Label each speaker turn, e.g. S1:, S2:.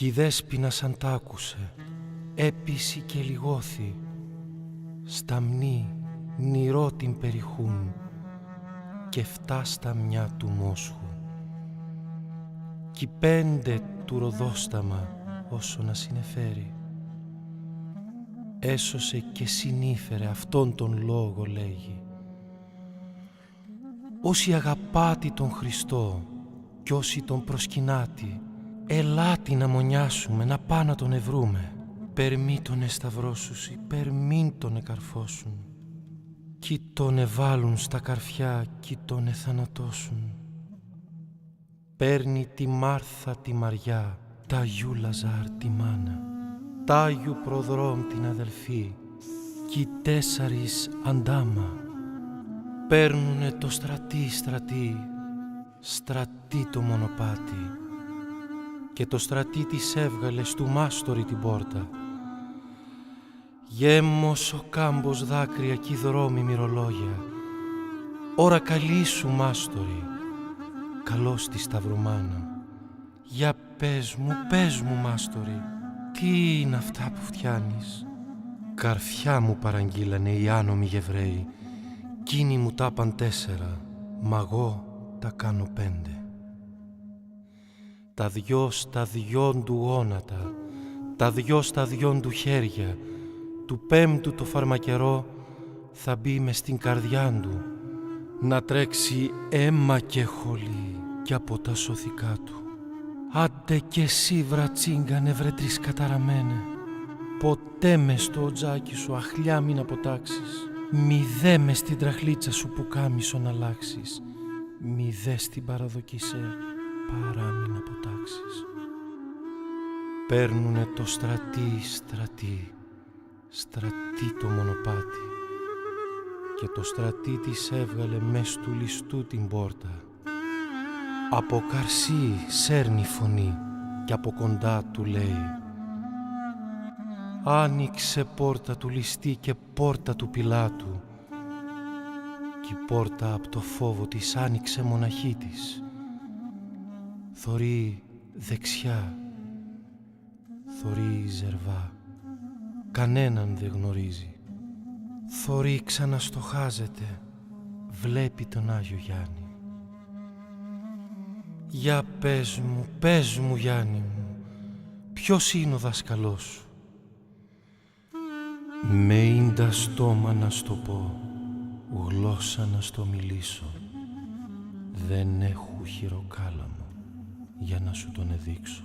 S1: Κι η δέσποινα σαν τ' άκουσε, έπειση και λιγώθη, σταμνή νηρό την περιχούν και φτάστα μια του Μόσχου. Κι 5 του ροδόσταμα όσο να συνεφέρει, έσωσε και συνήφερε αυτόν τον λόγο λέγει. Όσοι αγαπάτη τον Χριστό κι όσοι τον προσκυνάτη, ελάτι να μονιάσουμε, να πά να τον ευρούμε. Περμή τον εσταυρώσουσι, περμήν τον εκαρφώσουν. Κι τον εβάλουν στα καρφιά, κι τον εθανατώσουν. Παίρνει τη Μάρθα τη Μαριά, τ' Αγιού Λαζάρ τη μάνα, τ' Άγιου Προδρόμ την αδελφή, κι 4 αντάμα. Παίρνουνε το στρατή, στρατή το μονοπάτι, και το στρατή της έβγαλε στου μάστορη την πόρτα. Γέμος ο κάμπος δάκρυα κι οι δρόμοι μυρολόγια. Ωρα καλή σου μάστορη, καλώς τη σταυρομάνα. Για πες μου μάστορη, τι είναι αυτά που φτιάνεις? Καρφιά μου παραγγείλανε οι άνομοι Γεβραίοι, κίνοι μου τα παν 4, μ' αγώ τα κάνω 5. Τα 2 στα 2 του γόνατα, τα 2 στα 2 του χέρια, του 5ου το φαρμακερό θα μπει μες στην καρδιά του, να τρέξει αίμα και χολή κι από τα σωθικά του. Άντε κι εσύ βρατσίγκανε βρε τρισκαταραμένε, ποτέ μες στο οτζάκι σου αχλιά μην αποτάξεις, μη δε μες στην τραχλίτσα σου που κάμισον αλλάξεις, μη δε στην παραδοκισέ παρά μην αποτάξεις. Παίρνουνε το στρατή το μονοπάτι, και το στρατή της έβγαλε μες του ληστού την πόρτα. Από καρσί σέρνει φωνή κι από κοντά του λέει: άνοιξε πόρτα του ληστή και πόρτα του Πιλάτου. Κι η πόρτα απ' το φόβο της άνοιξε μοναχή της. Θωρεί δεξιά, θωρεί ζερβά, κανέναν δεν γνωρίζει. Θωρεί ξαναστοχάζεται, βλέπει τον Άγιο Γιάννη. Για πες μου Γιάννη μου, ποιος είναι ο δάσκαλός σου? Με ίντα στόμα να στο πω, γλώσσα να στο μιλήσω, δεν έχω χειροκάλαμο για να σου τον εδείξω.